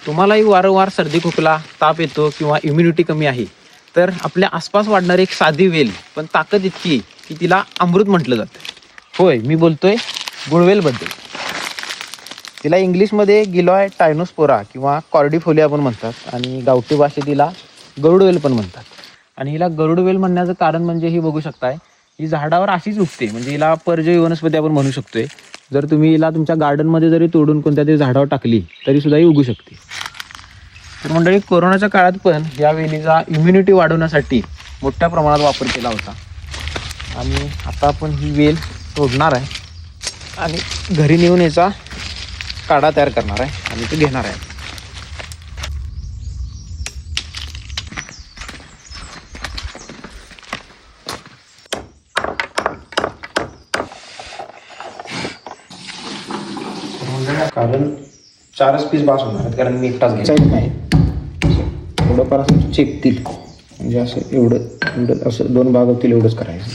तुम्हालाही वारंवार सर्दी खोकला ताप येतो किंवा इम्युनिटी कमी आहे, तर आपल्या आसपास वाढणारी एक साधी वेल पण ताकद इतकी आहे की तिला अमृत म्हटलं जातं. होय, मी बोलतोय गुळवेलबद्दल. तिला इंग्लिशमध्ये गिलॉय टायनोस्पोरा किंवा कॉर्डिफोलिया पण म्हणतात आणि गावठी भाषेत तिला गरुडवेल पण म्हणतात. आणि हिला गरुडवेल म्हणण्याचं कारण म्हणजे ही बघू शकताय, ही झाडावर अशीच उगते, म्हणजे हिला परजीवी वनस्पती आपण म्हणू शकतोय. जर तुम्ही हिला तुमच्या गार्डनमध्ये जरी तोडून कोणत्या तरी झाडावर टाकली तरी सुद्धा ही उगू शकते. तर मंडळी, कोरोनाच्या काळात पण या वेलीचा इम्युनिटी वाढवण्यासाठी मोठ्या प्रमाणात वापर केला होता. आणि आता आपण ही वेल तोडणार आहे आणि घरी नेऊन याचा काढा तयार करणार आहे आणि ते घेणार आहे. कारण 4च पीस बास होणार आहेत, कारण मी एकटाच घ्यायचा नाही. थोडंफार असं चेपतील, म्हणजे असं एवढं असं 2 भाग होतील एवढंच करायचं.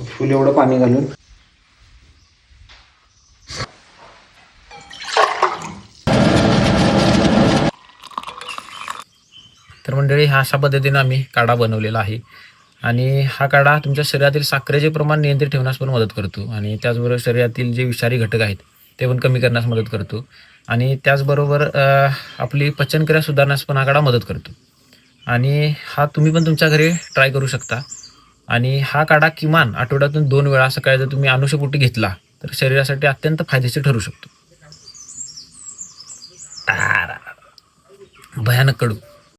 फुल एवढं पाणी घालून तर मंडळी, हा अशा पद्धतीने आम्ही काढा बनवलेला आहे. आणि हा काढा तुमच्या शरीरातील साखरेचे प्रमाण नियंत्रित ठेवण्यास पण मदत करतो आणि त्याचबरोबर शरीरातील जे विषारी घटक आहेत ते पण कमी करण्यास मदत करतो. आणि त्याचबरोबर आपली पचनक्रिया सुधारण्यास पण हा काढा मदत करतो. आणि हा तुम्ही पण तुमच्या घरी ट्राय करू शकता. आणि हा काढा किमान आठवड्यातून 2 वेळा सकाळी जर तुम्ही अनुषपोटी घेतला तर शरीरासाठी अत्यंत फायदेशीर ठरू शकतो. भयानक कडू.